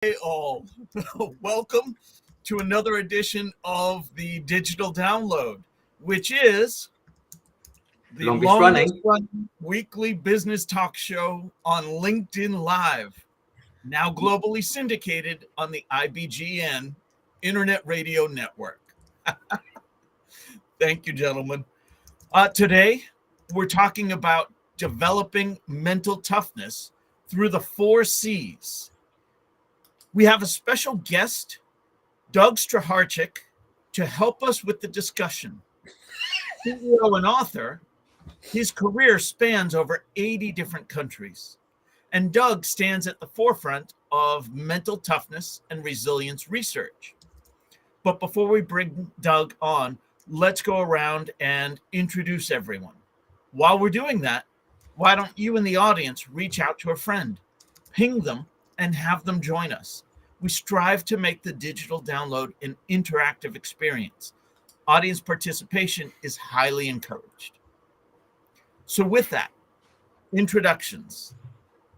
Hey all, welcome to another edition of the Digital Download, which is the longest running weekly business talk show on LinkedIn Live, now globally syndicated on the IBGN Internet Radio Network. Thank you, gentlemen. Today, we're talking about developing mental toughness through the 4 C's. We have a special guest, Doug Straharczyk, to help us with the discussion. CEO and author, his career spans over 80 different countries, and Doug stands at the forefront of mental toughness and resilience research. But before we bring Doug on, let's go around and introduce everyone. While we're doing that, why don't you in the audience reach out to a friend, ping them, and have them join us. We strive to make the digital download an interactive experience. Audience participation is highly encouraged. So with that, introductions.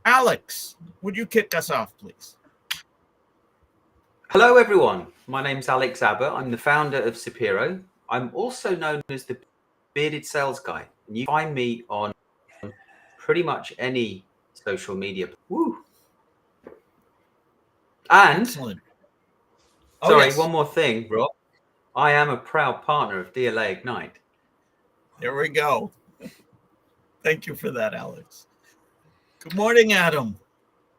Alex, would you kick us off, please? Hello, everyone. My name's Alex Abbott. I'm the founder of Sapiro. I'm also known as the bearded sales guy. And you find me on pretty much any social media. Woo! And Excellent. One more thing, Rob. I am a proud partner of DLA Ignite. There we go. Thank you for that, Alex. Good morning, Adam.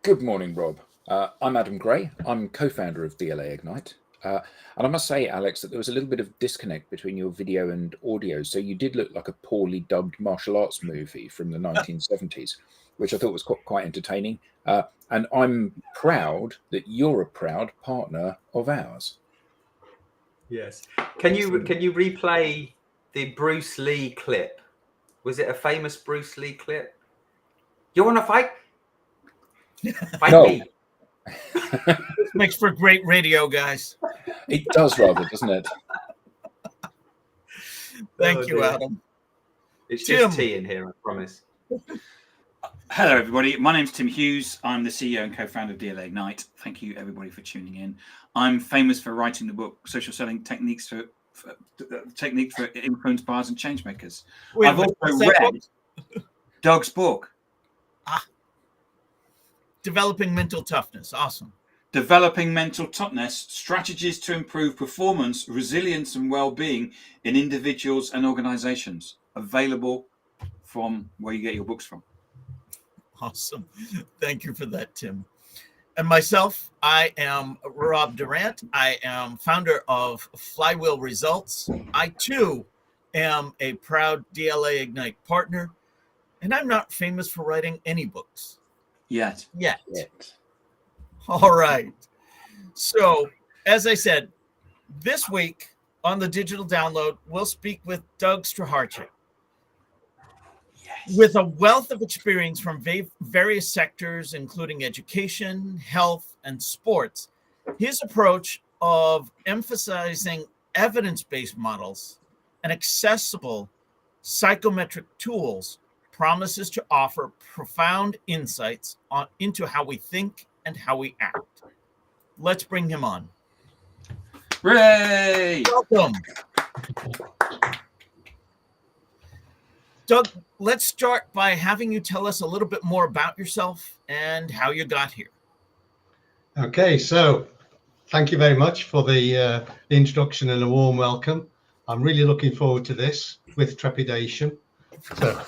Good morning, Rob. I'm Adam Gray. I'm co-founder of DLA Ignite. And I must say, Alex, that there was a little bit of disconnect between your video and audio. So you did look like a poorly dubbed martial arts movie from the 1970s, which I thought was quite entertaining. And I'm proud that you're a proud partner of ours. Yes. Can you replay the Bruce Lee clip? Was it a famous Bruce Lee clip? You want to fight? Fight No. me. This makes for great radio, guys. It does rather, doesn't it? Thank you, Adam. It's Tim. just tea in here, I promise. Hello, everybody. My name's Tim Hughes. I'm the CEO and co-founder of DLA Ignite. Thank you, everybody, for tuning in. I'm famous for writing the book "Social Selling Techniques for Influence Buyers and Changemakers." I've also read Doug's book, Developing Mental Toughness. Awesome. Developing Mental Toughness: Strategies to Improve Performance, Resilience, and Well-Being in Individuals and Organizations. Available from where you get your books from. Awesome. Thank you for that, Tim. And myself, I am Rob Durant. I am founder of Flywheel Results. I, too, am a proud DLA Ignite partner, and I'm not famous for writing any books. Yet. All right. So, as I said, this week on the Digital Download, we'll speak with Doug Straharczyk. With a wealth of experience from various sectors, including education, health, and sports, his approach of emphasizing evidence-based models and accessible psychometric tools promises to offer profound insights into how we think and how we act. Let's bring him on. Hooray! Welcome. Doug, let's start by having you tell us a little bit more about yourself and how you got here. Okay, so thank you very much for the introduction and a warm welcome. I'm really looking forward to this with trepidation. So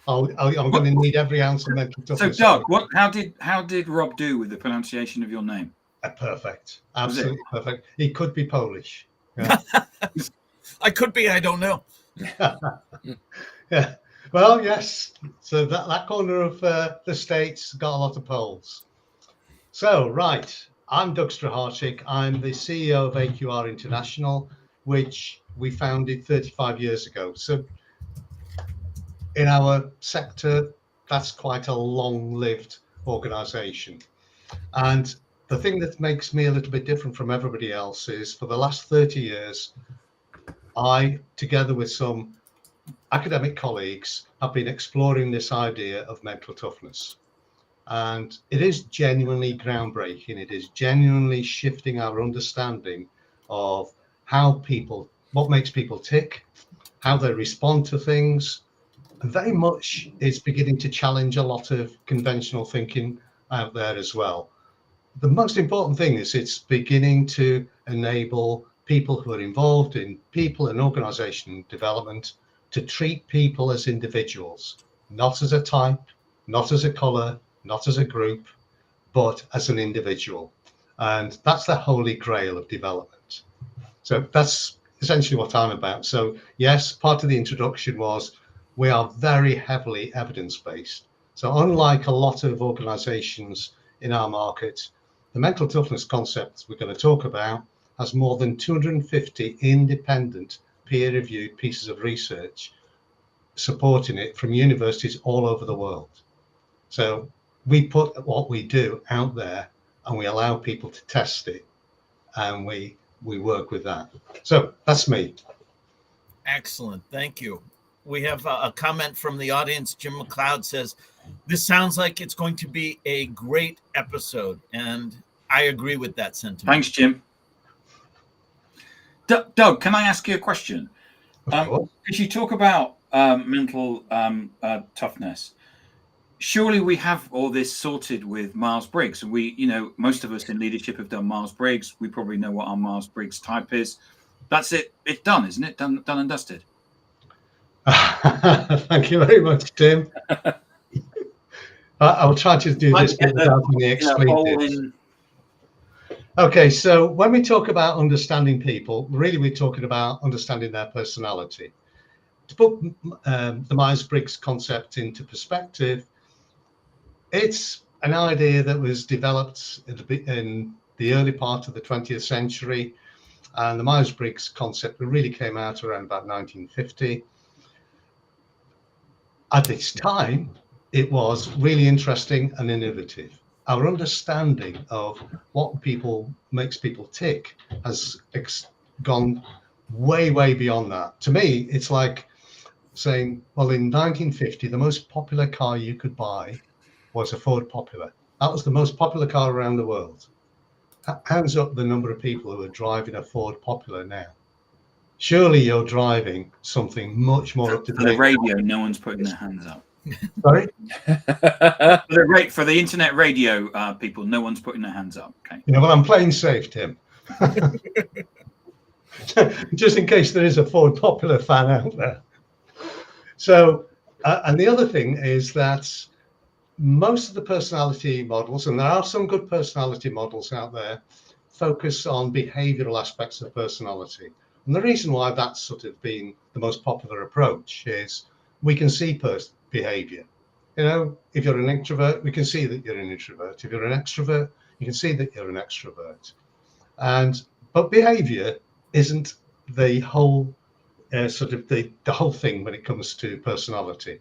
I'm going to need every ounce of mental toughness. So, Doug, how did Rob do with the pronunciation of your name? Perfect, absolutely perfect. He could be Polish. Yeah. I could be. I don't know. Yeah. Well, yes. So that corner of the States got a lot of Poles. So, right. I'm Doug Straharczyk. I'm the CEO of AQR International, which we founded 35 years ago. So in our sector, that's quite a long-lived organization. And the thing that makes me a little bit different from everybody else is for the last 30 years, I, together with some academic colleagues, have been exploring this idea of mental toughness. And it is genuinely groundbreaking. It is genuinely shifting our understanding of what makes people tick, how they respond to things. And very much is beginning to challenge a lot of conventional thinking out there as well. The most important thing is it's beginning to enable people who are involved in people and organization development to treat people as individuals, not as a type, not as a color, not as a group, but as an individual. And that's the holy grail of development. So that's essentially what I'm about. So yes, part of the introduction was we are very heavily evidence-based. So unlike a lot of organizations in our market, the mental toughness concept we're going to talk about has more than 250 independent peer-reviewed pieces of research supporting it from universities all over the world. So we put what we do out there and we allow people to test it, and we work with that. So that's me. Excellent. Thank you. We have a comment from the audience. Jim McLeod says, this sounds like it's going to be a great episode. And I agree with that sentiment. Thanks, Jim. Doug, can I ask you a question? Course. As you talk about mental toughness, surely we have all this sorted with Myers-Briggs. And we, most of us in leadership have done Myers-Briggs. We probably know what our Myers-Briggs type is. That's it. It's done, isn't it? Done and dusted. Thank you very much, Tim. I'll try to do this without any expletives. Okay, so when we talk about understanding people, really we're talking about understanding their personality. To put the Myers-Briggs concept into perspective, it's an idea that was developed in the early part of the 20th century, and the Myers-Briggs concept really came out around about 1950. At its time, it was really interesting and innovative. Our understanding of what makes people tick has gone way, way beyond that. To me, it's like saying, well, in 1950, the most popular car you could buy was a Ford Popular. That was the most popular car around the world. Hands up the number of people who are driving a Ford Popular now. Surely you're driving something much more up to date. For the radio, no one's putting their hands up. Sorry? For the internet radio people, no one's putting their hands up. Okay. Well, I'm playing safe, Tim. Just in case there is a Ford Popular fan out there. So, and the other thing is that most of the personality models, and there are some good personality models out there, focus on behavioral aspects of personality. And the reason why that's sort of been the most popular approach is we can see behavior. If you're an introvert, we can see that you're an introvert. If you're an extrovert, you can see that you're an extrovert. But behavior isn't the whole the whole thing when it comes to personality.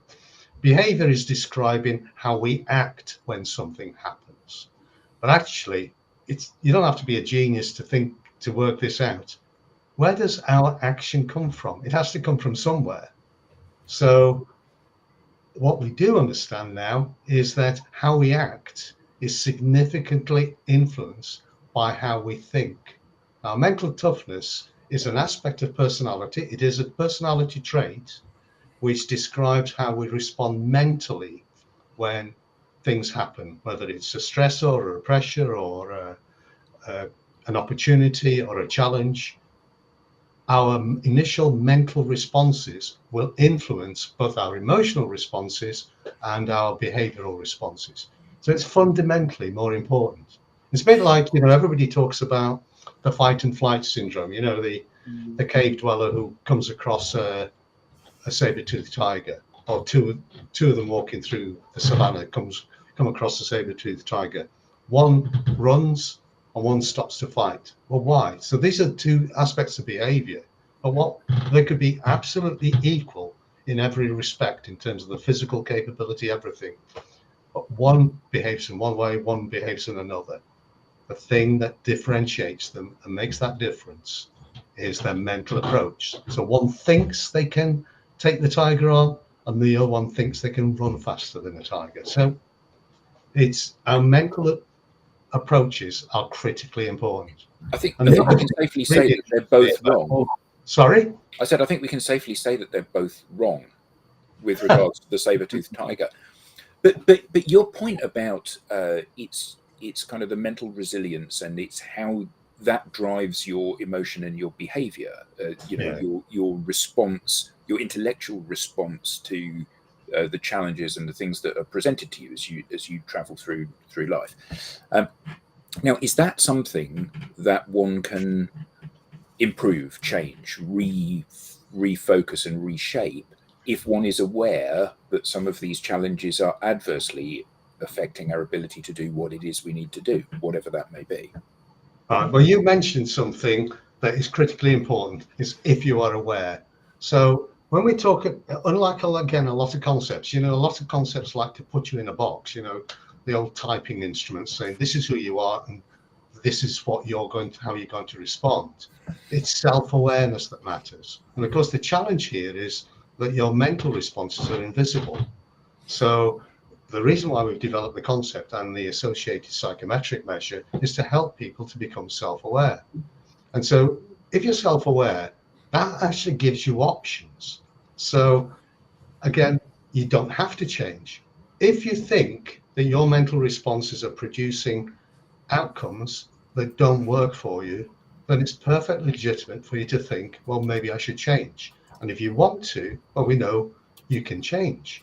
Behavior is describing how we act when something happens. But actually, you don't have to be a genius to work this out. Where does our action come from? It has to come from somewhere. So what we do understand now is that how we act is significantly influenced by how we think. Now, mental toughness is an aspect of personality. It is a personality trait which describes how we respond mentally when things happen, whether it's a stressor or a pressure or an opportunity or a challenge. Our initial mental responses will influence both our emotional responses and our behavioral responses. So it's fundamentally more important. It's a bit like, everybody talks about the fight and flight syndrome, the cave dweller who comes across a saber-toothed tiger, or two of them walking through the savannah come across a saber-toothed tiger. One runs and one stops to fight. Well, why? So these are two aspects of behavior, but they could be absolutely equal in every respect in terms of the physical capability, everything. But one behaves in one way, one behaves in another. The thing that differentiates them and makes that difference is their mental approach. So one thinks they can take the tiger on, and the other one thinks they can run faster than a tiger. So It's our mental approaches are critically important. I think And we can safely say that they're both wrong. Sorry? I said I think we can safely say that they're both wrong with regards to the saber-toothed tiger. But your point about it's kind of the mental resilience, and it's how that drives your emotion and your behavior. Your response, your intellectual response to the challenges and the things that are presented to you as you travel through life. Now, is that something that one can improve, change, refocus, and reshape if one is aware that some of these challenges are adversely affecting our ability to do what it is we need to do, whatever that may be? Right. Well, you mentioned something that is critically important, is if you are aware. So when we talk, unlike, again, a lot of concepts, a lot of concepts like to put you in a box, the old typing instruments saying this is who you are and this is what how you're going to respond. It's self-awareness that matters. And of course, the challenge here is that your mental responses are invisible. So the reason why we've developed the concept and the associated psychometric measure is to help people to become self-aware. And so if you're self-aware, that actually gives you options. So again, you don't have to change. If you think that your mental responses are producing outcomes that don't work for you, then it's perfectly legitimate for you to think, well, maybe I should change. And if you want to, well, we know you can change.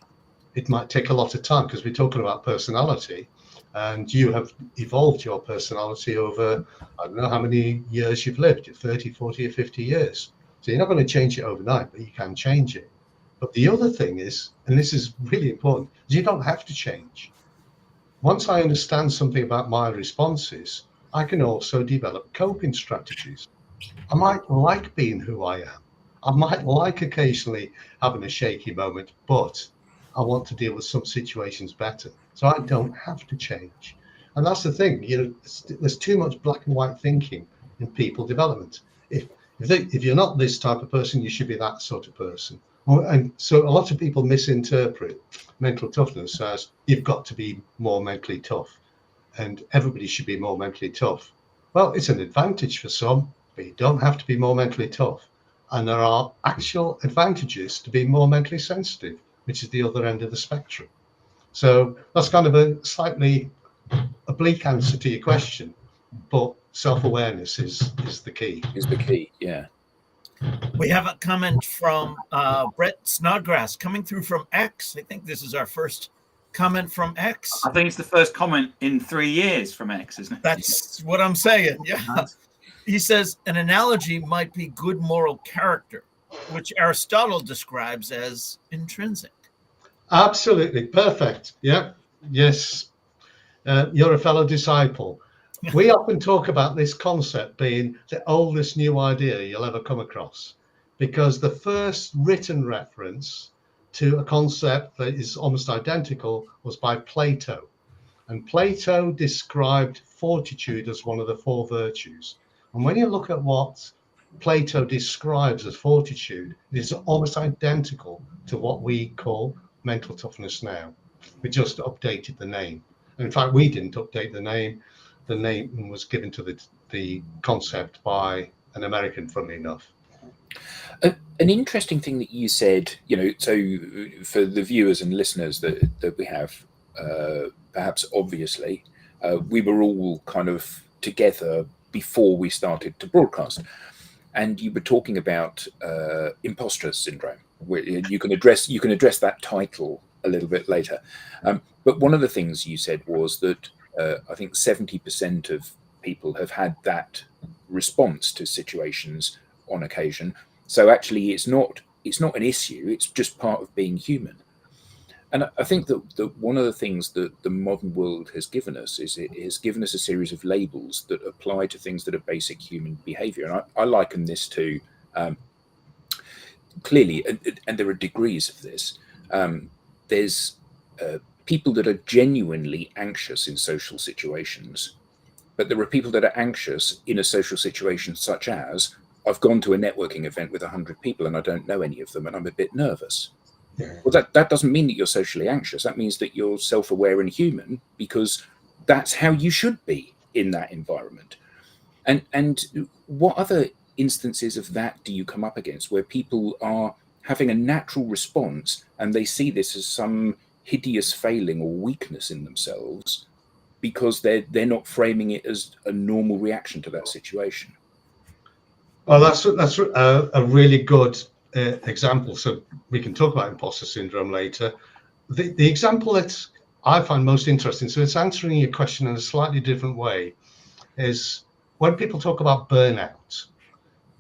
It might take a lot of time because we're talking about personality, and you have evolved your personality over, I don't know how many years you've lived, 30, 40 or 50 years. So you're not going to change it overnight, but you can change it. But the other thing is, and this is really important, is you don't have to change. Once I understand something about my responses, I can also develop coping strategies. I might like being who I am. I might like occasionally having a shaky moment, but I want to deal with some situations better. So I don't have to change. And that's the thing, there's too much black and white thinking in people development. If you're not this type of person, you should be that sort of person. And so a lot of people misinterpret mental toughness as you've got to be more mentally tough and everybody should be more mentally tough. Well, it's an advantage for some, but you don't have to be more mentally tough. And there are actual advantages to being more mentally sensitive, which is the other end of the spectrum. So that's kind of a slightly oblique answer to your question, but self-awareness is the key. Is the key, yeah. We have a comment from Brett Snodgrass coming through from X. I think this is our first comment from X. I think it's the first comment in 3 years from X, isn't it? That's what I'm saying. Yeah. He says an analogy might be good moral character, which Aristotle describes as intrinsic. Absolutely. Perfect. Yeah. Yes. You're a fellow disciple. We often talk about this concept being the oldest new idea you'll ever come across, because the first written reference to a concept that is almost identical was by Plato. And Plato described fortitude as one of the 4 virtues. And when you look at what Plato describes as fortitude, it is almost identical to what we call mental toughness now. We just updated the name. And in fact, we didn't update the name. The name was given to the concept by an American, funnily enough. An interesting thing that you said, so for the viewers and listeners that we have, perhaps obviously, we were all kind of together before we started to broadcast. And you were talking about imposter syndrome. You can address that title a little bit later. But one of the things you said was that I think 70% of people have had that response to situations on occasion. So actually, it's not an issue. It's just part of being human. And I think that one of the things that the modern world has given us is it has given us a series of labels that apply to things that are basic human behavior. And I liken this to clearly, and there are degrees of this. There's people that are genuinely anxious in social situations, but there are people that are anxious in a social situation such as, I've gone to a networking event with 100 people and I don't know any of them and I'm a bit nervous. Well, that doesn't mean that you're socially anxious. That means that you're self-aware and human, because that's how you should be in that environment. And what other instances of that do you come up against, where people are having a natural response and they see this as some hideous failing or weakness in themselves because they're not framing it as a normal reaction to that situation? Well, that's a really good example. So we can talk about imposter syndrome later. The example that I find most interesting, so it's answering your question in a slightly different way, is when people talk about burnout.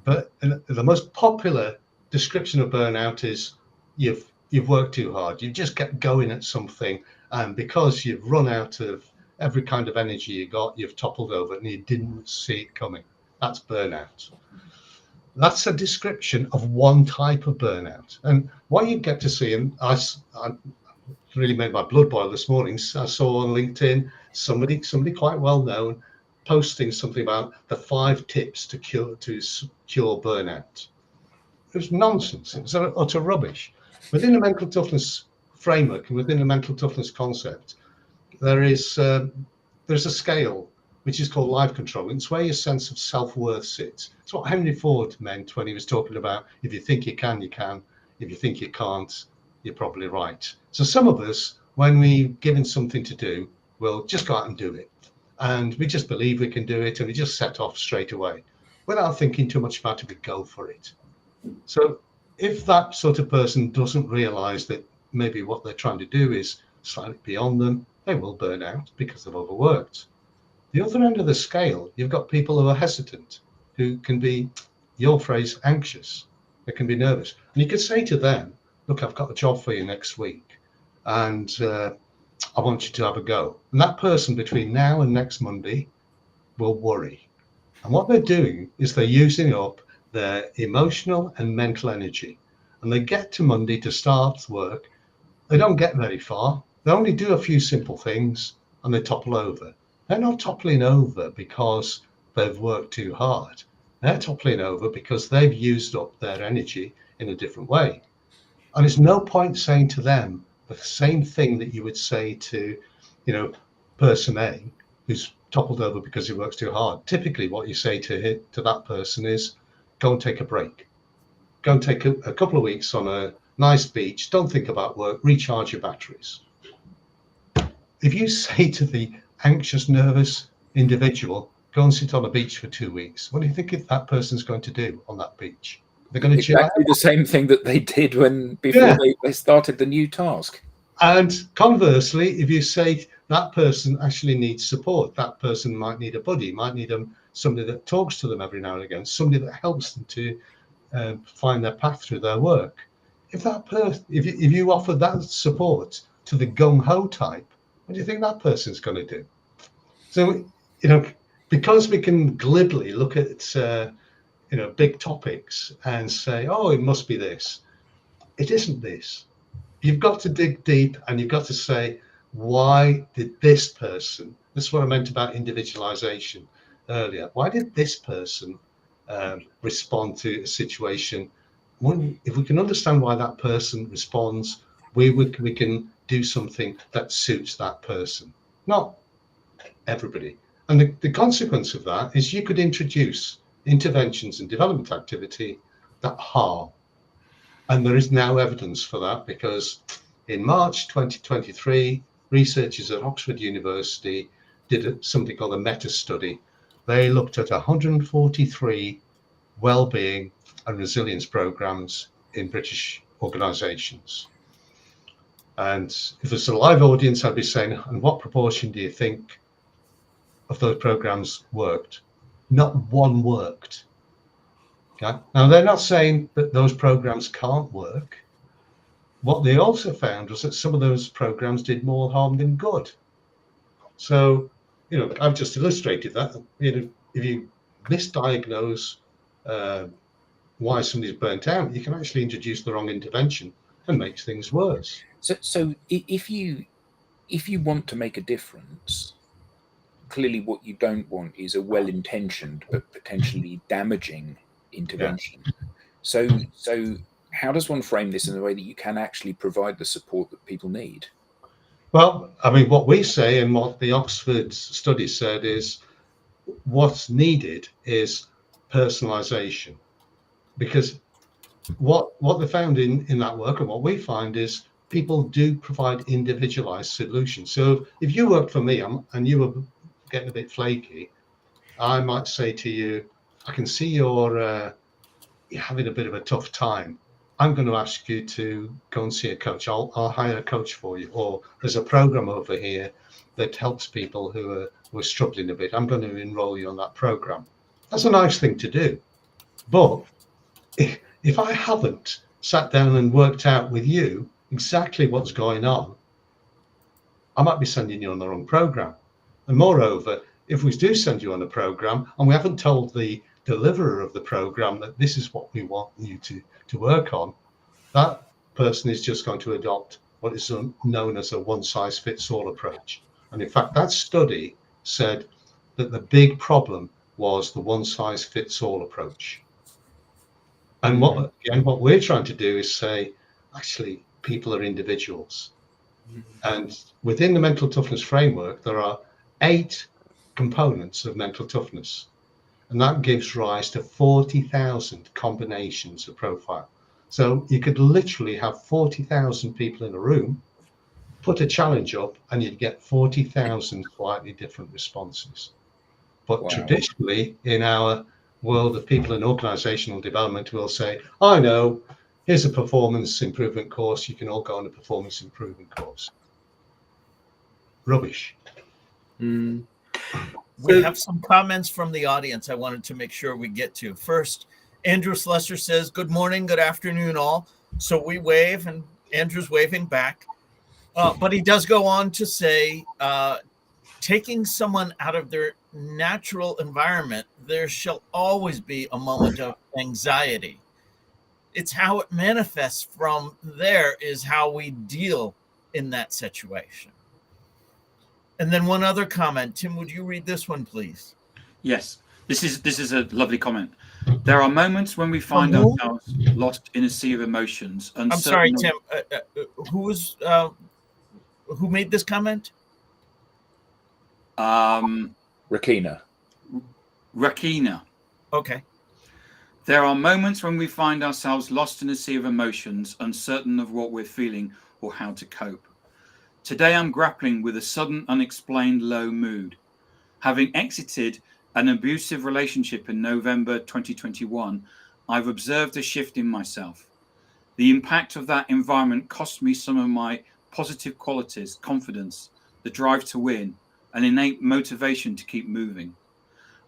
But the most popular description of burnout is you've worked too hard. You've just kept going at something, and because you've run out of every kind of energy you got, you've toppled over and you didn't see it coming. That's burnout. That's a description of one type of burnout. And what you get to see, and I really made my blood boil this morning. I saw on LinkedIn somebody quite well known posting something about the 5 tips to cure burnout. It was nonsense. It was utter rubbish. Within the mental toughness framework and within the mental toughness concept, there's a scale which is called life control. It's where your sense of self-worth sits. It's what Henry Ford meant when he was talking about, if you think you can, you can. If you think you can't, you're probably right. So some of us, when we're given something to do, will just go out and do it. And we just believe we can do it, and we just set off straight away without thinking too much about it. We go for it. So if that sort of person doesn't realize that maybe what they're trying to do is slightly beyond them, they will burn out because they've overworked. The other end of the scale, you've got people who are hesitant, who can be, your phrase, anxious. They can be nervous. And you could say to them, look, I've got a job for you next week, and I want you to have a go. And that person between now and next Monday will worry. And what they're doing is they're using up their emotional and mental energy. And they get to Monday to start work. They don't get very far. They only do a few simple things and they topple over. They're not toppling over because they've worked too hard. They're toppling over because they've used up their energy in a different way. And it's no point saying to them the same thing that you would say to, person A, who's toppled over because he works too hard. Typically, what you say to that person is, go and take a break. Go and take a couple of weeks on a nice beach. Don't think about work. Recharge your batteries. If you say to the anxious, nervous individual, go and sit on a beach for 2 weeks, what do you think that person's going to do on that beach? They're going to chill out. Exactly the same thing that they did before they started the new task. And conversely, if you say that person actually needs support, that person might need a buddy, might need somebody that talks to them every now and again, somebody that helps them to find their path through their work. If you offer that support to the gung-ho type, what do you think that person's going to do? So, because we can glibly look at big topics and say, oh, it must be this. It isn't this. You've got to dig deep and you've got to say, why did this person, this is what I meant about individualization earlier, why did this person respond to a situation? If we can understand why that person responds, we can do something that suits that person, not everybody. And the consequence of that is you could introduce interventions and development activity that harm. And there is now evidence for that, because in March 2023, researchers at Oxford University did something called a meta-study. They looked at 143 well-being and resilience programs in British organisations. And if it's a live audience, I'd be saying, and what proportion do you think of those programs worked? Not one worked. Okay? Now, they're not saying that those programs can't work. What they also found was that some of those programs did more harm than good. So, I've just illustrated that. If you misdiagnose why somebody's burnt out, you can actually introduce the wrong intervention and make things worse. So if you want to make a difference, clearly what you don't want is a well-intentioned but potentially damaging intervention. So how does one frame this in a way that you can actually provide the support that people need? Well, I mean, what we say and what the Oxford study said is what's needed is personalization, because what they found in that work and what we find is people do provide individualized solutions. So if you worked for me and you were getting a bit flaky, I might say to you, I can see you're having a bit of a tough time. I'm going to ask you to go and see a coach. I'll hire a coach for you. Or there's a program over here that helps people who are struggling a bit. I'm going to enroll you on that program. That's a nice thing to do. But if I haven't sat down and worked out with you exactly what's going on, I might be sending you on the wrong program. And moreover, if we do send you on a program and we haven't told the deliverer of the program that this is what we want you to work on, that person is just going to adopt what is known as a one-size-fits-all approach. And in fact, that study said that the big problem was the one-size-fits-all approach. And what we're trying to do is say, actually, people are individuals. And within the mental toughness framework, there are 8 components of mental toughness. And that gives rise to 40,000 combinations of profile. So you could literally have 40,000 people in a room, put a challenge up, and you'd get 40,000 slightly different responses. But Wow. traditionally, in our world of people and organizational development, we'll say, I know, here's a performance improvement course. You can all go on a performance improvement course. Rubbish. We have some comments from the audience I wanted to make sure we get to. First, Andrew Slesser says, good morning, good afternoon, all. So we wave, and Andrew's waving back. But he does go on to say, taking someone out of their natural environment, there shall always be a moment of anxiety. It's how it manifests from there is how we deal in that situation. And then one other comment. Tim, would you read this one, please? Yes, this is a lovely comment. There are moments when we find ourselves lost in a sea of emotions. I'm sorry, Tim. Who made this comment? Rakina. Okay. There are moments when we find ourselves lost in a sea of emotions, uncertain of what we're feeling or how to cope. Today I'm grappling with a sudden, unexplained low mood. Having exited an abusive relationship in November 2021, I've observed a shift in myself. The impact of that environment cost me some of my positive qualities, confidence, the drive to win, an innate motivation to keep moving.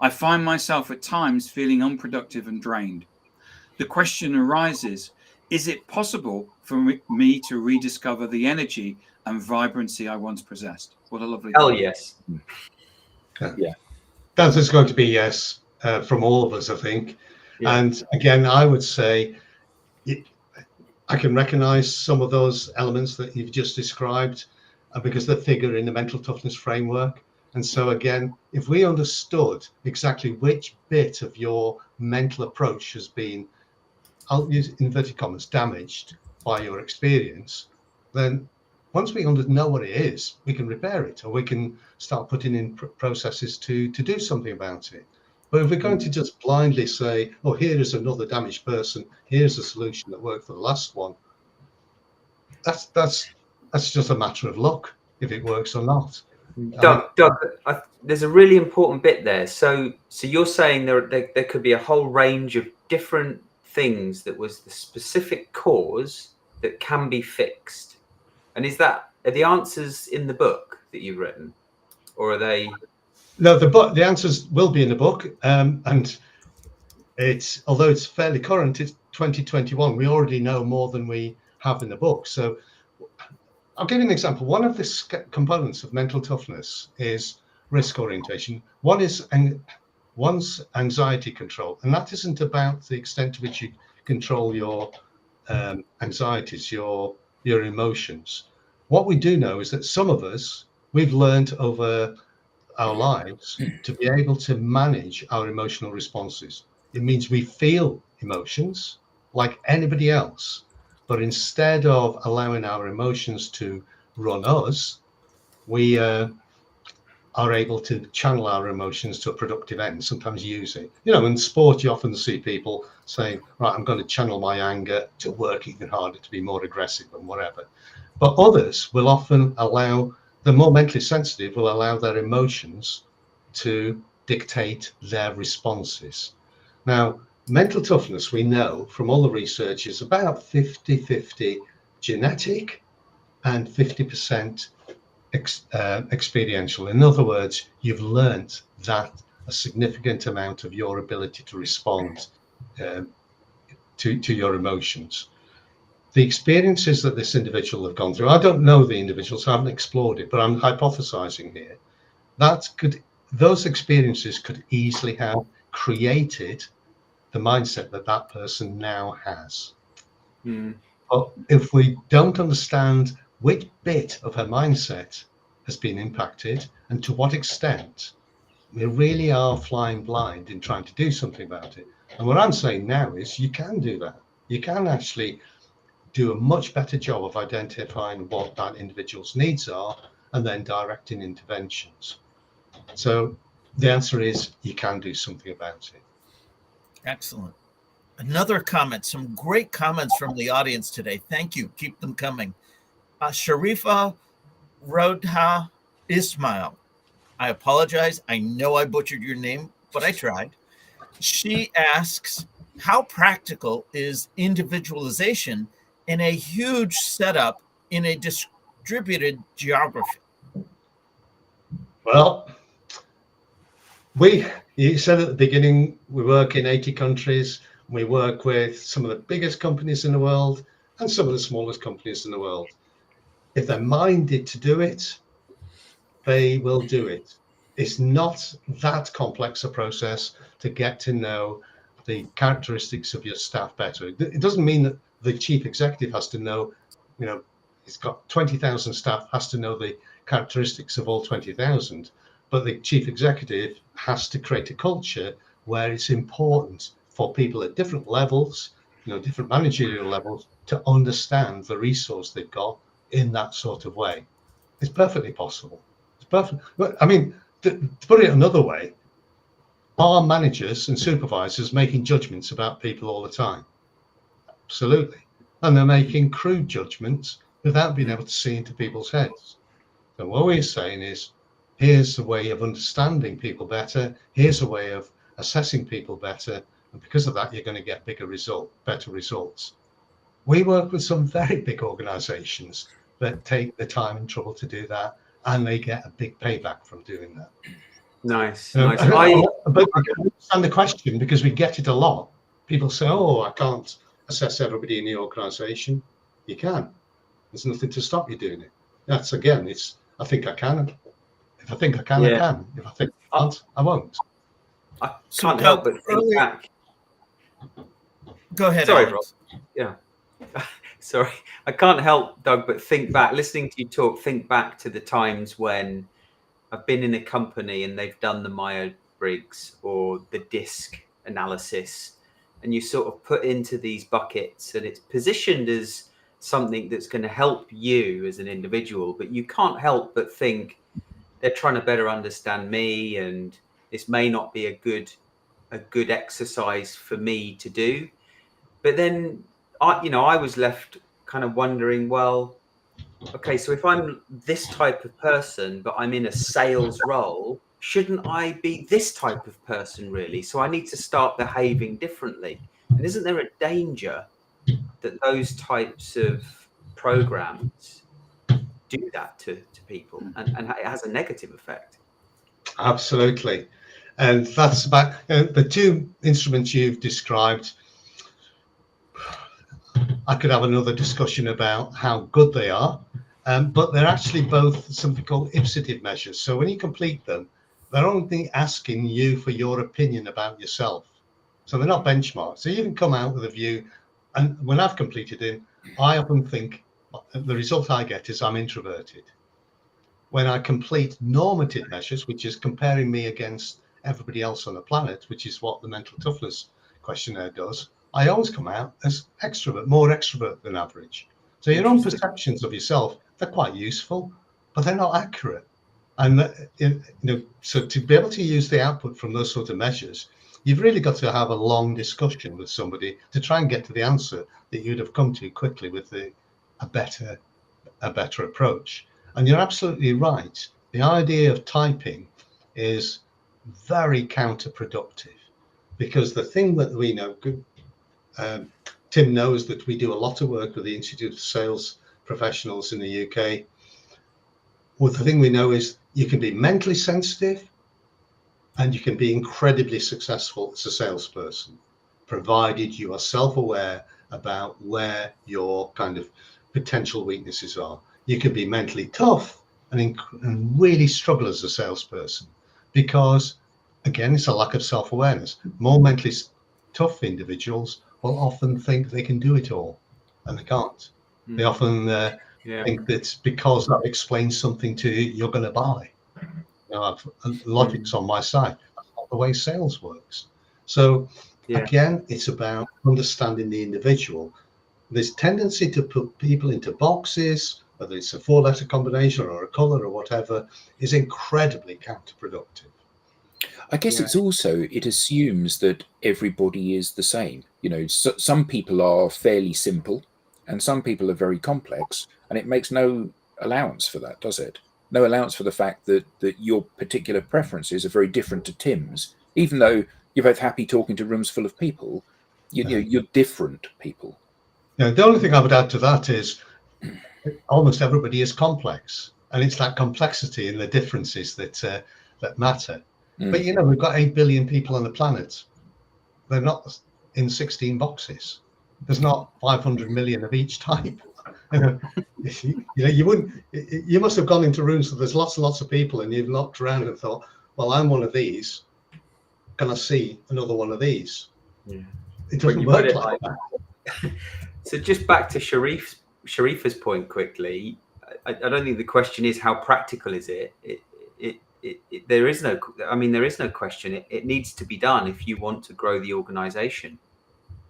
I find myself at times feeling unproductive and drained. The question arises, is it possible for me to rediscover the energy and vibrancy I once possessed? What a lovely Hell thought. yes. Yeah. The answer is going to be yes from all of us, I think. Yeah. And again, I would say I can recognize some of those elements that you've just described because they figure in the mental toughness framework. And so again, if we understood exactly which bit of your mental approach has been, I'll use inverted commas, damaged by your experience, then once we know what it is, we can repair it, or we can start putting in processes to do something about it. But if we're going to just blindly say, oh, here is another damaged person, here's a solution that worked for the last one, that's just a matter of luck if it works or not. Doug, there's a really important bit there. So you're saying there could be a whole range of different things that was the specific cause that can be fixed. And are the answers in the book that you've written, or are they? No, the answers will be in the book, and it's, although it's fairly current, it's 2021. We already know more than we have in the book. So I'll give you an example. One of the components of mental toughness is risk orientation. One is one's anxiety control, and that isn't about the extent to which you control your anxieties, your emotions. What we do know is that some of us, we've learned over our lives to be able to manage our emotional responses. It means we feel emotions, like anybody else. But instead of allowing our emotions to run us, we are able to channel our emotions to a productive end, sometimes use it. You know, in sport, you often see people saying, right, I'm going to channel my anger to work even harder, to be more aggressive and whatever. But others will often allow, the more mentally sensitive will allow their emotions to dictate their responses. Now, mental toughness, we know from all the research, is about 50-50 genetic and 50% experiential. In other words, you've learnt that a significant amount of your ability to respond to your emotions. The experiences that this individual have gone through, I don't know the individual, so I haven't explored it, but I'm hypothesizing here. Those experiences could easily have created the mindset that that person now has. But if we don't understand which bit of her mindset has been impacted and to what extent, we really are flying blind in trying to do something about it. And what I'm saying now is you can do that. You can actually do a much better job of identifying what that individual's needs are and then directing interventions. So the answer is you can do something about it. Excellent. Another comment, some great comments from the audience today. Thank you. Keep them coming. Sharifa Rodha Ismail. I apologize. I know I butchered your name, but I tried. She asks, how practical is individualization in a huge setup in a distributed geography? Well, you said at the beginning, we work in 80 countries. We work with some of the biggest companies in the world and some of the smallest companies in the world. If they're minded to do it, they will do it. It's not that complex a process to get to know the characteristics of your staff better. It doesn't mean that the chief executive has to know, you know, he's got 20,000 staff, has to know the characteristics of all 20,000. But the chief executive has to create a culture where it's important for people at different levels, you know, different managerial levels, to understand the resource they've got in that sort of way. It's perfectly possible. It's perfect. I mean, to put it another way, are managers and supervisors making judgments about people all the time? Absolutely. And they're making crude judgments without being able to see into people's heads. So what we're saying is, here's a way of understanding people better. Here's a way of assessing people better. And because of that, you're going to get better results. We work with some very big organizations that take the time and trouble to do that, and they get a big payback from doing that. Nice. But I understand the question, because we get it a lot. People say, oh, I can't assess everybody in the organization. You can. There's nothing to stop you doing it. That's, again, it's, I think I can. If I think I can, I can. If I think I can't, I won't. I can't help but think back. Go ahead, Sorry, Alex. Rob. Yeah. Sorry. I can't help, Doug, but think back, listening to you talk, think back to the times when I've been in a company and they've done the Myers-Briggs or the DISC analysis, and you sort of put into these buckets, and it's positioned as something that's going to help you as an individual, but you can't help but think they're trying to better understand me, and this may not be a good exercise for me to do. But then I was left kind of wondering, well, okay, so if I'm this type of person, but I'm in a sales role, shouldn't I be this type of person really? So I need to start behaving differently. And isn't there a danger that those types of programs do that to people, and it has a negative effect? Absolutely. And that's about the two instruments you've described. I could have another discussion about how good they are, but they're actually both something called ipsative measures. So when you complete them, they're only asking you for your opinion about yourself. So they're not benchmarks. So you can come out with a view. And when I've completed them, I often think the result I get is I'm introverted. When I complete normative measures, which is comparing me against everybody else on the planet, which is what the mental toughness questionnaire does, I always come out as extrovert, more extrovert than average. So your own Interesting. perceptions of yourself, they're quite useful, but they're not accurate. And so to be able to use the output from those sort of measures, you've really got to have a long discussion with somebody to try and get to the answer that you'd have come to quickly with a better approach. And you're absolutely right. The idea of typing is very counterproductive, because the thing that we know, Tim knows that we do a lot of work with the Institute of Sales Professionals in the UK. Well, the thing we know is you can be mentally sensitive and you can be incredibly successful as a salesperson, provided you are self-aware about where your kind of potential weaknesses are. You can be mentally tough and really struggle as a salesperson because, again, it's a lack of self-awareness. More mentally tough individuals will often think they can do it all, and they can't. They often think that because that explains something to you, you're going to buy. Logic's on my side. That's not the way sales works. So again, it's about understanding the individual. This tendency to put people into boxes, whether it's a 4-letter combination or a color or whatever, is incredibly counterproductive. I guess it's also, it assumes that everybody is the same. Some people are fairly simple and some people are very complex, and it makes no allowance for that, does it? No allowance for the fact that your particular preferences are very different to Tim's, even though you're both happy talking to rooms full of people. You're different people. The only thing I would add to that is almost everybody is complex, and it's that complexity and the differences that matter. But we've got 8 billion people on the planet. They're not in 16 boxes. There's not 500 million of each type. You wouldn't. You must have gone into rooms where there's lots and lots of people, and you've looked around and thought, "Well, I'm one of these. Can I see another one of these?" Yeah. It doesn't work like that. So just back to Sharifa's point quickly. I don't think the question is how practical is it. There is no. I mean, there is no question. It needs to be done if you want to grow the organization,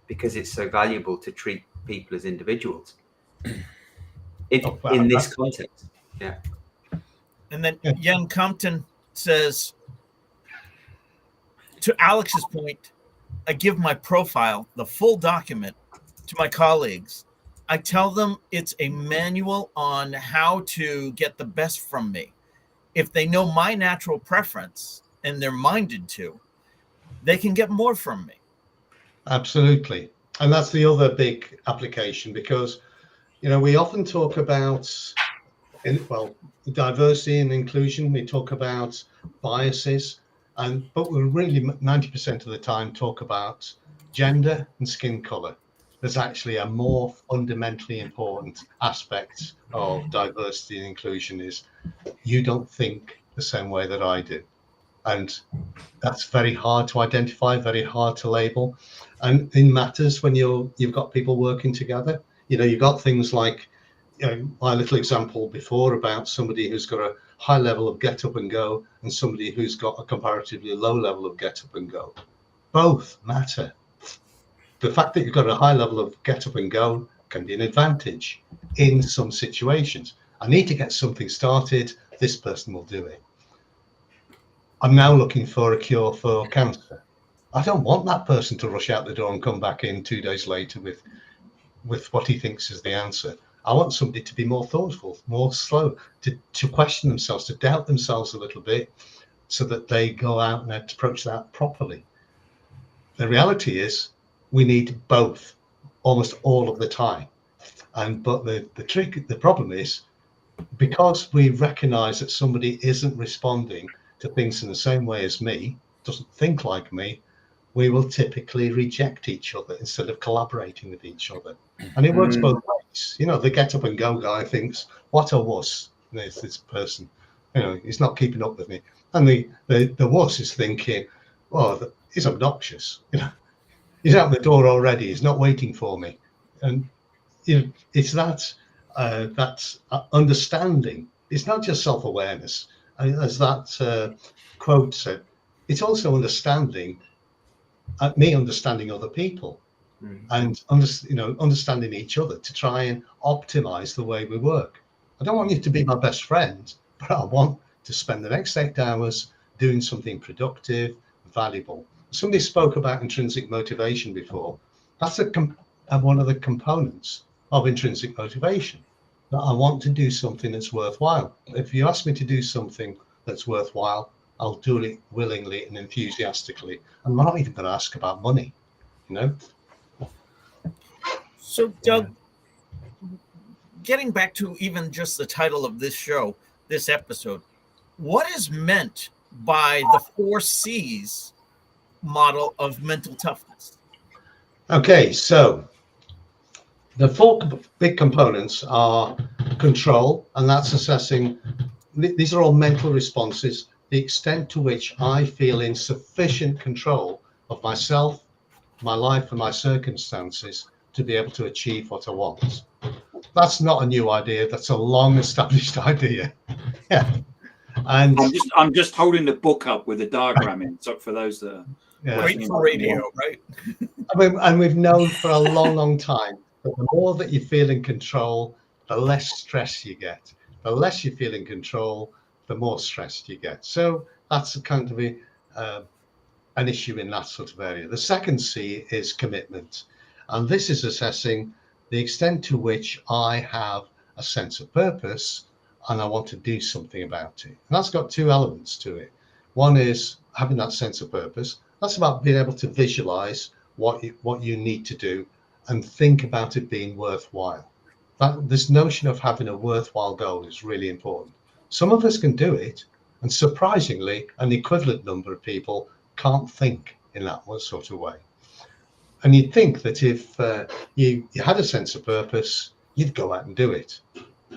because it's so valuable to treat people as individuals. In this context. Yeah. And then Jan Compton says, to Alex's point, I give my profile, the full document, to my colleagues. I tell them it's a manual on how to get the best from me. If they know my natural preference and they're minded to, they can get more from me. Absolutely. And that's the other big application, because we often talk about diversity and inclusion. We talk about biases, but we really 90% of the time talk about gender and skin color. There's actually a more fundamentally important aspect of diversity and inclusion is you don't think the same way that I do. And that's very hard to identify, very hard to label. And it matters when you've got people working together. You've got things like, my little example before about somebody who's got a high level of get up and go and somebody who's got a comparatively low level of get up and go. Both matter. The fact that you've got a high level of get up and go can be an advantage in some situations. I need to get something started. This person will do it. I'm now looking for a cure for cancer. I don't want that person to rush out the door and come back in 2 days later with what he thinks is the answer. I want somebody to be more thoughtful, more slow, to question themselves, to doubt themselves a little bit, so that they go out and approach that properly. The reality is we need both almost all of the time. But the problem is, because we recognize that somebody isn't responding to things in the same way as me, doesn't think like me, we will typically reject each other instead of collaborating with each other. And it works both ways. The get up and go guy thinks, what a wuss, this person. He's not keeping up with me. And the wuss is thinking, oh, he's obnoxious. He's out the door already. He's not waiting for me. And it's that understanding. It's not just self-awareness. As that quote said, it's also understanding other people. and understanding each other to try and optimize the way we work. I don't want you to be my best friend, but I want to spend the next 8 hours doing something productive, valuable. Somebody spoke about intrinsic motivation before. That's one of the components of intrinsic motivation, that I want to do something that's worthwhile. If you ask me to do something that's worthwhile, I'll do it willingly and enthusiastically. I'm not even going to ask about money, you know? So, Doug, getting back to even just the title of this show, this episode, what is meant by the 4 C's model of mental toughness? Okay, so the 4 big components are control, and that's assessing, these are all mental responses, the extent to which I feel in sufficient control of myself, my life, and my circumstances to be able to achieve what I want. That's not a new idea, that's a long established idea. Yeah. And I'm just holding the book up with a diagram in, so for those that are great for radio, right? And we've known for a long time that the more that you feel in control, the less stress you get. The less you feel in control, the more stressed you get. So that's kind of an issue in that sort of area. The second C is commitment. And this is assessing the extent to which I have a sense of purpose and I want to do something about it. And that's got 2 elements to it. One is having that sense of purpose. That's about being able to visualize what you need to do and think about it being worthwhile. This notion of having a worthwhile goal is really important. Some of us can do it, and surprisingly, an equivalent number of people can't think in that sort of way. And you'd think that if you had a sense of purpose, you'd go out and do it.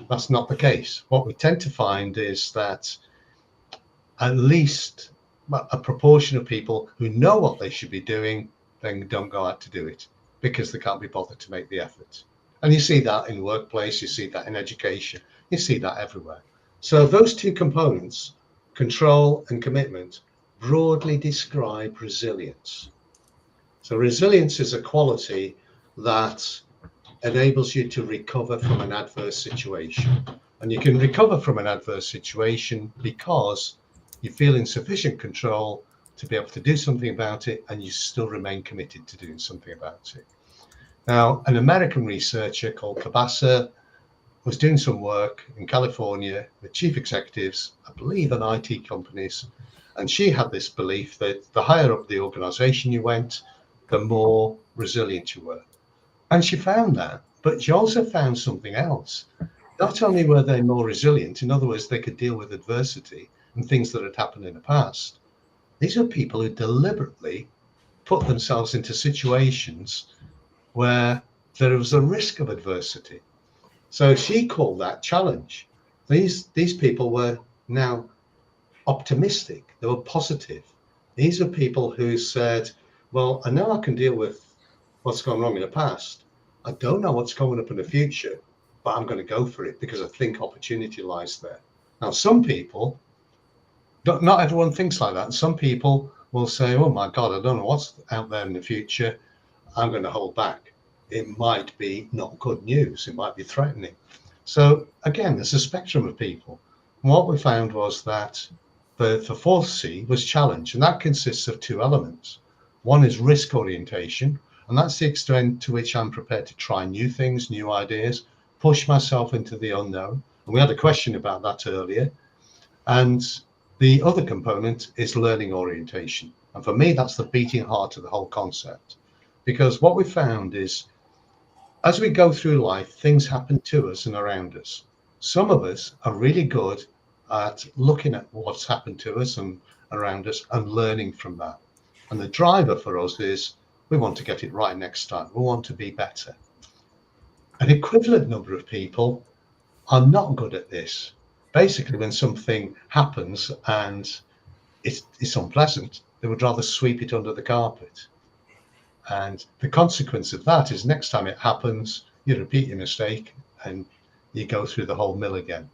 That's not the case. What we tend to find is that at least a proportion of people who know what they should be doing then don't go out to do it because they can't be bothered to make the effort. And you see that in workplace, you see that in education, you see that everywhere. So those 2 components, control and commitment, broadly describe resilience. So resilience is a quality that enables you to recover from an adverse situation. And you can recover from an adverse situation because you feel in sufficient control to be able to do something about it, and you still remain committed to doing something about it. Now, an American researcher called Cabasa was doing some work in California with chief executives, I believe, in IT companies. And she had this belief that the higher up the organization you went, the more resilient you were. And she found that, but she also found something else. Not only were they more resilient, in other words, they could deal with adversity and things that had happened in the past. These are people who deliberately put themselves into situations where there was a risk of adversity. So she called that challenge. These people were now optimistic, they were positive. These are people who said, well, I know I can deal with what's gone wrong in the past. I don't know what's coming up in the future, but I'm going to go for it because I think opportunity lies there. Now, some people, not everyone thinks like that. Some people will say, oh my God, I don't know what's out there in the future. I'm going to hold back. It might be not good news. It might be threatening. So again, there's a spectrum of people. And what we found was that the 4th C was challenge, and that consists of 2 elements. One is risk orientation, and that's the extent to which I'm prepared to try new things, new ideas, push myself into the unknown. And we had a question about that earlier. And the other component is learning orientation. And for me, that's the beating heart of the whole concept. Because what we found is, as we go through life, things happen to us and around us. Some of us are really good at looking at what's happened to us and around us and learning from that. And the driver for us is we want to get it right next time. We want to be better. An equivalent number of people are not good at this. Basically, when something happens and it's unpleasant, they would rather sweep it under the carpet. And the consequence of that is next time it happens, you repeat your mistake and you go through the whole mill again.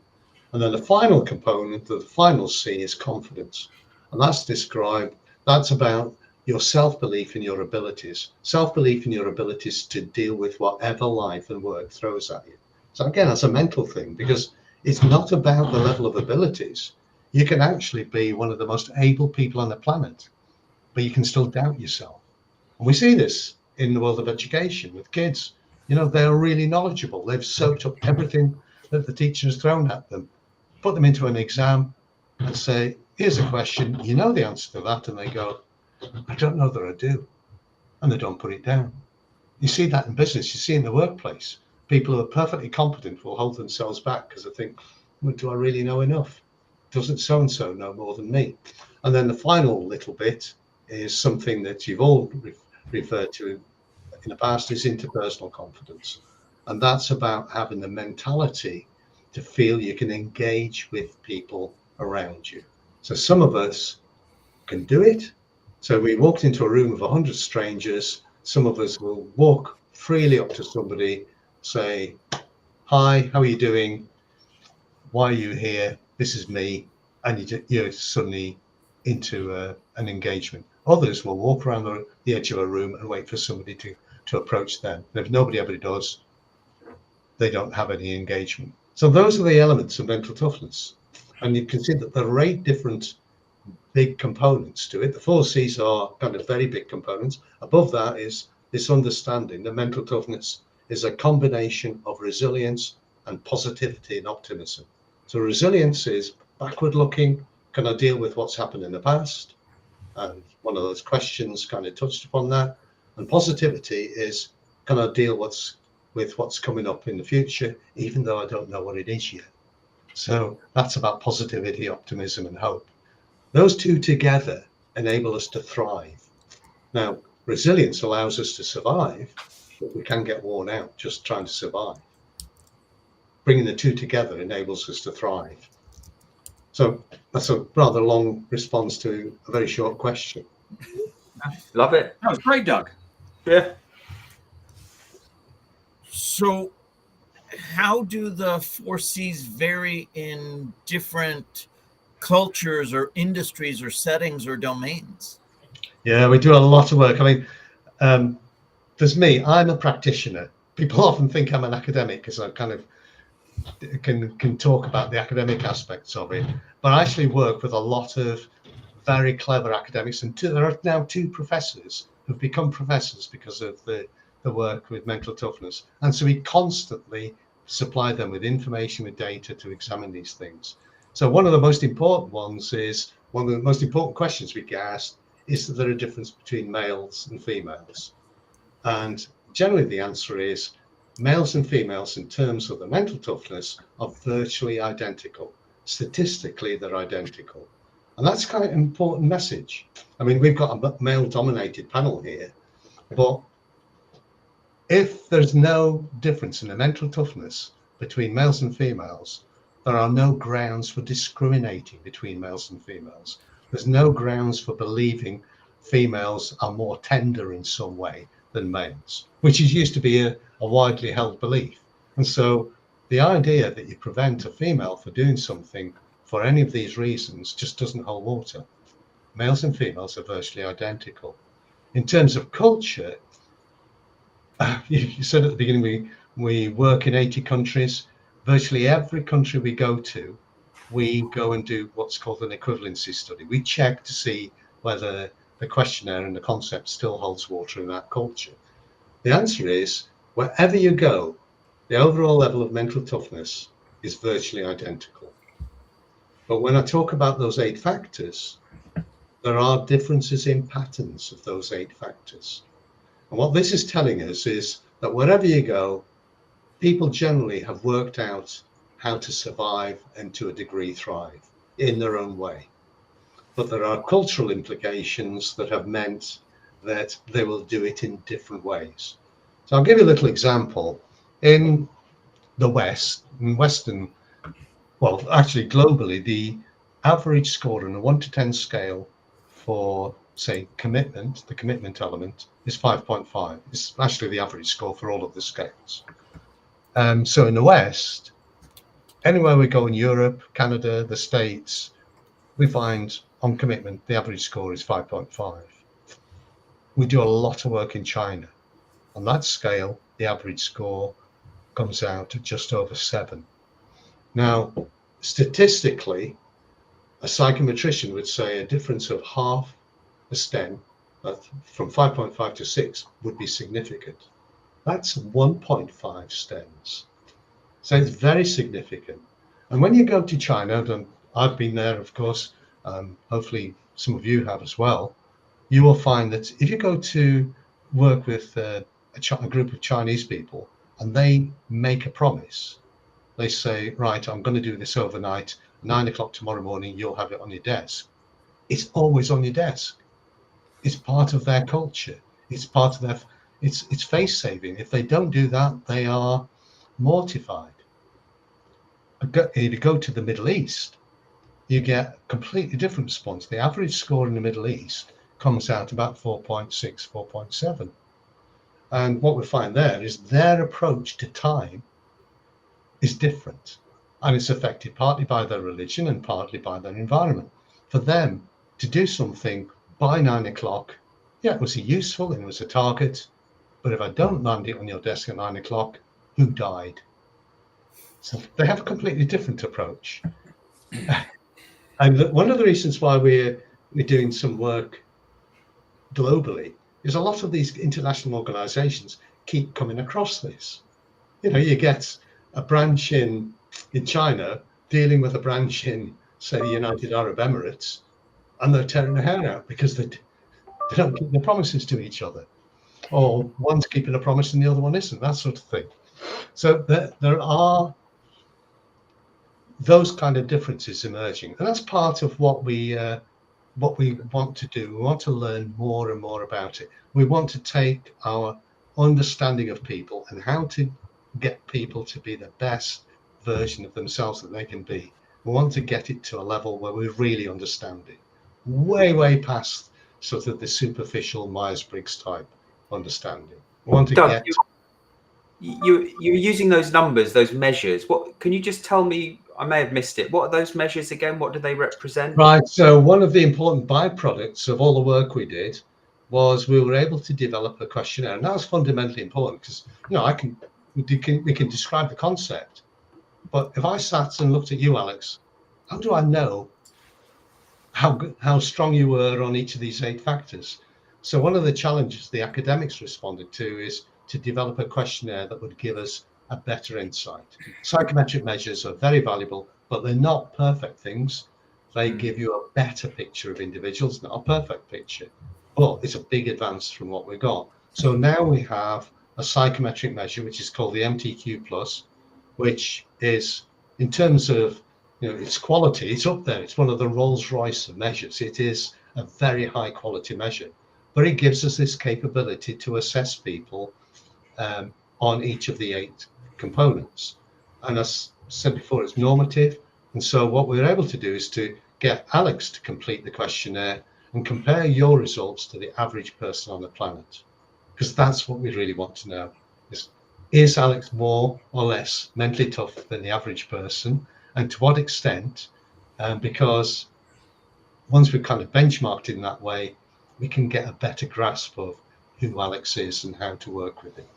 And then the final component, the final C, is confidence. And that's about your self-belief in your abilities, self-belief in your abilities to deal with whatever life and work throws at you. So again, that's a mental thing, because it's not about the level of abilities. You can actually be one of the most able people on the planet, but you can still doubt yourself. And we see this in the world of education with kids. You know, they're really knowledgeable. They've soaked up everything that the teacher has thrown at them. Put them into an exam and say, here's a question, you know the answer to that. And they go, I don't know that I do. And they don't put it down. You see that in business, you see in the workplace. People who are perfectly competent will hold themselves back because they think, well, do I really know enough? Doesn't so-and-so know more than me? And then the final little bit is something that you've all referred to in the past, is interpersonal confidence. And that's about having the mentality to feel you can engage with people around you. So some of us can do it. So we walked into a room of 100 strangers. Some of us will walk freely up to somebody, say, hi, how are you doing? Why are you here? This is me. And you're suddenly into an engagement. Others will walk around the edge of a room and wait for somebody to approach them. And if nobody ever does, they don't have any engagement. So those are the elements of mental toughness. And you can see that there are 8 different big components to it. The 4 C's are kind of very big components. Above that is this understanding that mental toughness is a combination of resilience and positivity and optimism. So resilience is backward looking. Can I deal with what's happened in the past? And one of those questions kind of touched upon that. And positivity is, can I deal with what's coming up in the future, even though I don't know what it is yet? So that's about positivity, optimism, and hope. Those 2 together enable us to thrive. Now, resilience allows us to survive, but we can get worn out just trying to survive. Bringing the 2 together enables us to thrive. So that's a rather long response to a very short question. Love it. That was great, Doug. Yeah. So, how do the 4 C's vary in different cultures or industries or settings or domains? Yeah, we do a lot of work. I mean, there's me, I'm a practitioner. People often think I'm an academic because I kind of can talk about the academic aspects of it, but I actually work with a lot of very clever academics, and there are now 2 professors who've become professors because of the work with mental toughness. And so we constantly supply them with information, with data to examine these things. So one of the most important ones is, one of the most important questions we get asked is that there a difference between males and females? And generally the answer is males and females in terms of the mental toughness are virtually identical. Statistically, they're identical. And that's quite an important message. I mean, we've got a male-dominated panel here, but if there's no difference in the mental toughness between males and females, there are no grounds for discriminating between males and females. There's no grounds for believing females are more tender in some way than males, which is used to be a widely held belief. And so the idea that you prevent a female from doing something for any of these reasons just doesn't hold water. Males and females are virtually identical. In terms of culture, you said at the beginning, we work in 80 countries. Virtually every country we go to, we go and do what's called an equivalency study. We check to see whether the questionnaire and the concept still holds water in that culture. The answer is, wherever you go, the overall level of mental toughness is virtually identical. But when I talk about those 8 factors, there are differences in patterns of those 8 factors. And what this is telling us is that wherever you go, people generally have worked out how to survive and to a degree thrive in their own way. But there are cultural implications that have meant that they will do it in different ways. So I'll give you a little example. In the West, in Western, well, actually globally, the average score on a 1 to 10 scale for, say, commitment, the commitment element, is 5.5. It's actually the average score for all of the scales. So in the West, anywhere we go in Europe, Canada, the States, we find on commitment, the average score is 5.5. We do a lot of work in China. On that scale, the average score comes out at just over 7. Now, statistically, a psychometrician would say a difference of half a STEM from 5.5 to 6 would be significant. That's 1.5 STEMs. So it's very significant. And when you go to China, and I've been there, of course, hopefully some of you have as well, you will find that if you go to work with a group of Chinese people and they make a promise, they say, right, I'm going to do this overnight, 9 o'clock tomorrow morning, you'll have it on your desk. It's always on your desk. It's part of their culture. It's part of their, it's face saving. If they don't do that, they are mortified. If you go to the Middle East, you get a completely different response. The average score in the Middle East comes out about 4.6, 4.7. And what we find there is their approach to time is different. And it's affected partly by their religion and partly by their environment. For them to do something by 9 o'clock, yeah, it was useful and it was a target. But if I don't land it on your desk at 9 o'clock, who died? So they have a completely different approach. And one of the reasons why we're doing some work globally is a lot of these international organizations keep coming across this. You get a branch in China dealing with a branch in, say, the United Arab Emirates, and they're tearing their hair out because they don't keep their promises to each other, or one's keeping a promise and the other one isn't, that sort of thing. So there are those kind of differences emerging, and that's part of what we want to do. We want to learn more and more about it. We want to take our understanding of people and how to get people to be the best version of themselves that they can be. We want to get it to a level where we really understand it, way past sort of the superficial Myers-Briggs type understanding. We want to Doug, get. you're using those numbers, those measures. What can you just tell me? I may have missed it. What are those measures again? What do they represent? Right. So one of the important byproducts of all the work we did was we were able to develop a questionnaire, and that was fundamentally important because we can describe the concept, but if I sat and looked at you, Alex, how do I know how strong you were on each of these 8 factors? So one of the challenges the academics responded to is to develop a questionnaire that would give us a better insight. Psychometric measures are very valuable, but they're not perfect things. They give you a better picture of individuals, not a perfect picture, but it's a big advance from what we got. So now we have a psychometric measure, which is called the MTQ Plus, which is, in terms of its quality, it's up there. It's one of the Rolls Royce of measures. It is a very high quality measure, but it gives us this capability to assess people on each of the 8 components. And as I said before, it's normative. And so what we're able to do is to get Alex to complete the questionnaire and compare your results to the average person on the planet, because that's what we really want to know. Is Alex more or less mentally tough than the average person, and to what extent? Because once we've kind of benchmarked in that way, we can get a better grasp of who Alex is and how to work with him.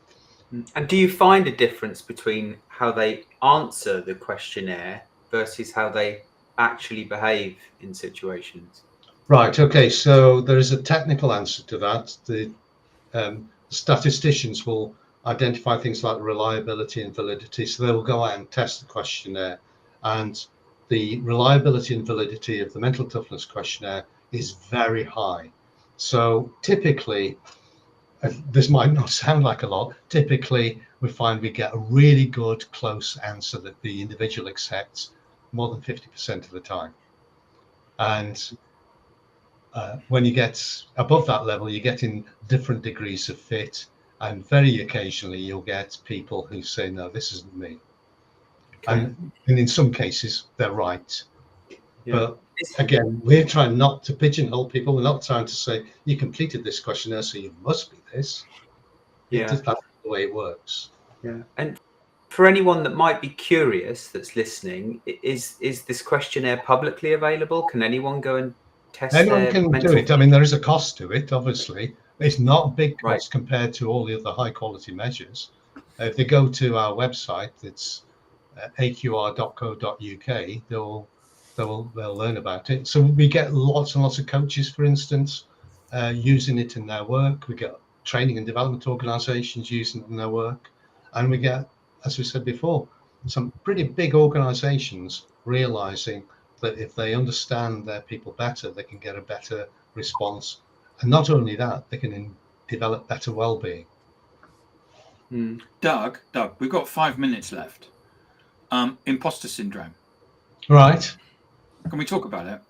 And do you find a difference between how they answer the questionnaire versus how they actually behave in situations? Right. Okay. So there is a technical answer to that. The statisticians will identify things like reliability and validity. So they will go out and test the questionnaire, and the reliability and validity of the mental toughness questionnaire is very high. So typically, this might not sound like a lot, typically we find we get a really good close answer that the individual accepts more than 50% of the time. And when you get above that level, you get in different degrees of fit, and very occasionally you'll get people who say, no, this isn't me. Okay. And in some cases they're right. Yeah. But again, we're trying not to pigeonhole people. We're not trying to say you completed this questionnaire, so you must be this. Yeah, that's the way it works. Yeah. And for anyone that might be curious that's listening, is this questionnaire publicly available? Can anyone go and test? Anyone can do it. I mean, there is a cost to it, obviously, It's not a big Right. cost compared to all the other high quality measures. If they go to our website, it's aqr.co.uk, they'll learn about it. So we get lots and lots of coaches, for instance, using it in their work. We get training and development organisations using it in their work, and we get, as we said before, some pretty big organisations realising that if they understand their people better, they can get a better response, and not only that, they can develop better well-being. Doug, we've got 5 minutes left. Imposter syndrome. Right. Can we talk about it?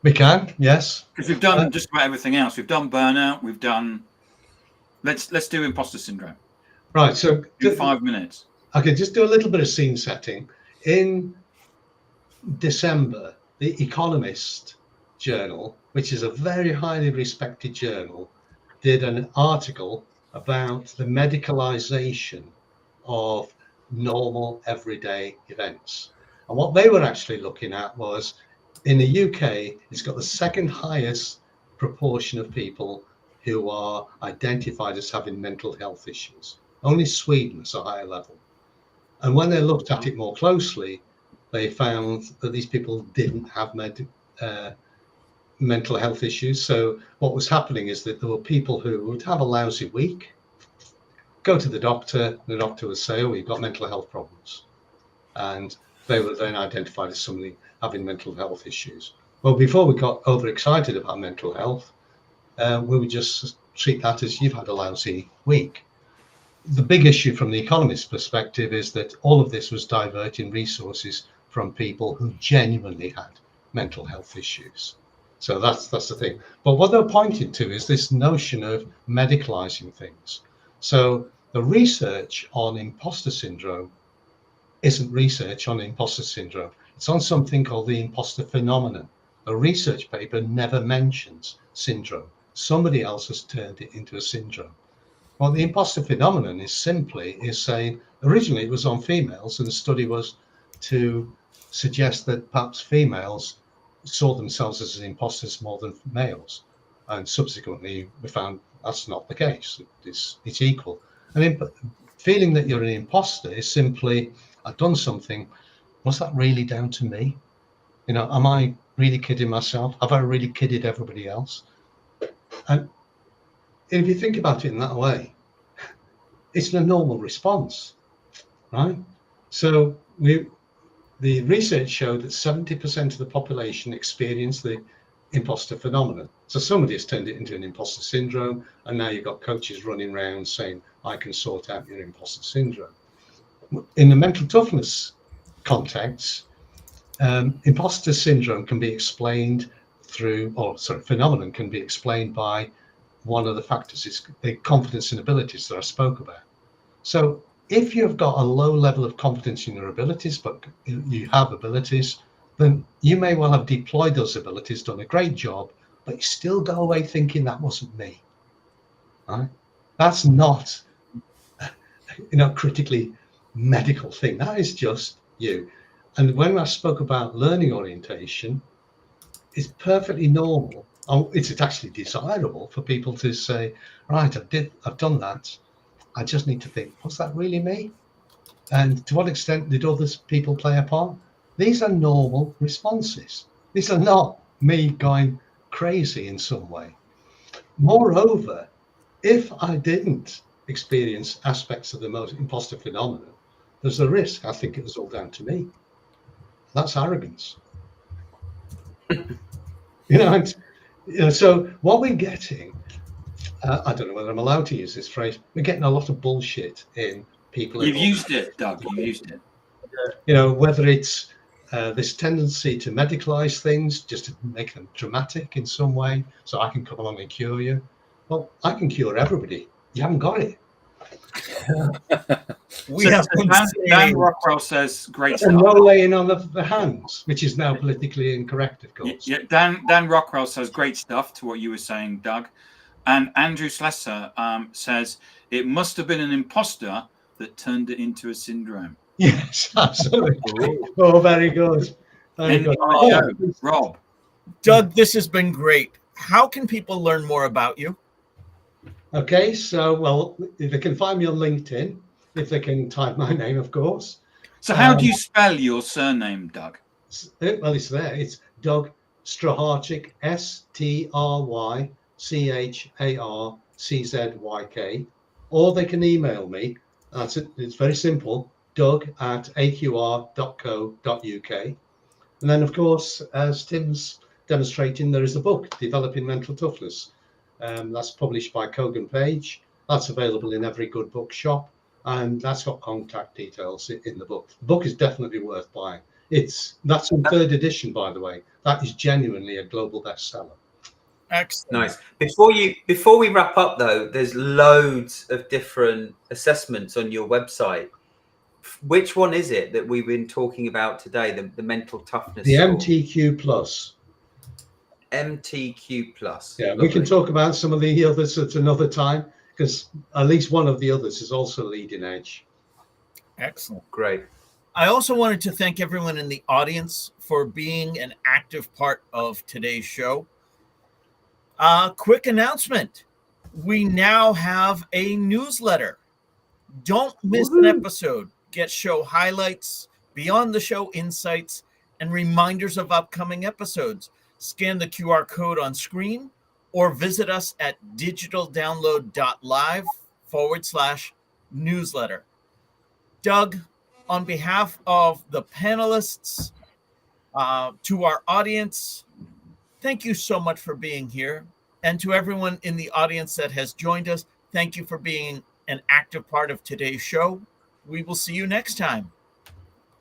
We can, yes. Because we've done just about everything else. We've done burnout. We've done. Let's do imposter syndrome. Right. So in 5 minutes. I could just do a little bit of scene setting. In December, The Economist journal, which is a very highly respected journal, did an article about the medicalization of normal everyday events. And what they were actually looking at was, in the UK, it's got the second highest proportion of people who are identified as having mental health issues. Only Sweden is a higher level. And when they looked at it more closely, they found that these people didn't have mental health issues. So what was happening is that there were people who would have a lousy week, go to the doctor would say, oh, you've got mental health problems. And they were then identified as somebody having mental health issues. Well, before we got overexcited about mental health, we would just treat that as you've had a lousy week. The big issue from the Economist's perspective is that all of this was diverting resources from people who genuinely had mental health issues. So that's the thing. But what they're pointing to is this notion of medicalizing things. So the research on imposter syndrome isn't research on imposter syndrome. It's on something called the imposter phenomenon. A research paper never mentions syndrome. Somebody else has turned it into a syndrome. Well, the imposter phenomenon is saying originally it was on females, and the study was to suggest that perhaps females saw themselves as imposters more than males. And subsequently, we found that's not the case. It's equal. And feeling that you're an imposter is simply, I've done something. Was that really down to me? You know, am I really kidding myself? Have I really kidded everybody else? And if you think about it in that way, it's a normal response, right? So the research showed that 70% of the population experience the imposter phenomenon. So somebody has turned it into an imposter syndrome, and now you've got coaches running around saying, I can sort out your imposter syndrome. In the mental toughness context, imposter syndrome can be explained phenomenon can be explained by one of the factors is the confidence in abilities that I spoke about. So if you've got a low level of confidence in your abilities, but you have abilities, then you may well have deployed those abilities, done a great job, but you still go away thinking that wasn't me. Right? That's not, critically medical thing. That is just you. And when I spoke about learning orientation, it's perfectly normal. It's actually desirable for people to say, right, I've done that. I just need to think, was that really me? And to what extent did other people play a part? These are normal responses. These are not me going crazy in some way. Moreover, if I didn't experience aspects of the imposter phenomenon, there's a risk I think it was all down to me. That's arrogance. So what we're getting, I don't know whether I'm allowed to use this phrase, we're getting a lot of bullshit in people. You've used it, Doug. You've used it. Whether it's this tendency to medicalize things just to make them dramatic in some way, so I can come along and cure you. Well, I can cure everybody. You haven't got it. Dan Rockwell says great stuff. And no laying on the hands, which is now politically incorrect, of course. Yeah, Dan Rockwell says great stuff to what you were saying, Doug. And Andrew Slesser says it must have been an imposter that turned it into a syndrome. Yes, absolutely. Oh, very good. Very good. Rob. Doug, this has been great. How can people learn more about you? Okay, so, well, they can find me on LinkedIn if they can type my name, of course. So how do you spell your surname, Doug? Well, it's there. It's Doug Straharczyk, STRYCHARCZYK. Or they can email me. That's it. It's very simple. doug@aqr.co.uk. And then, of course, as Tim's demonstrating, there is a book, Developing Mental Toughness. That's published by Kogan Page. That's available in every good bookshop. And that's got contact details in the book. The book is definitely worth buying. That's in third edition, by the way. That is genuinely a global bestseller. Excellent. Nice. Before we wrap up, though, there's loads of different assessments on your website. Which one is it that we've been talking about today? The mental toughness The score? MTQ Plus. MTQ Plus. Yeah, Lovely. we can talk about some of the others at another time, because at least one of the others is also leading edge. Excellent. Great. I also wanted to thank everyone in the audience for being an active part of today's show. Quick announcement. We now have a newsletter. Don't miss an episode. Get show highlights, beyond the show insights, and reminders of upcoming episodes. Scan the QR code on screen or visit us at digitaldownload.live/newsletter. Doug, on behalf of the panelists, to our audience, thank you so much for being here. And to everyone in the audience that has joined us, thank you for being an active part of today's show. We will see you next time.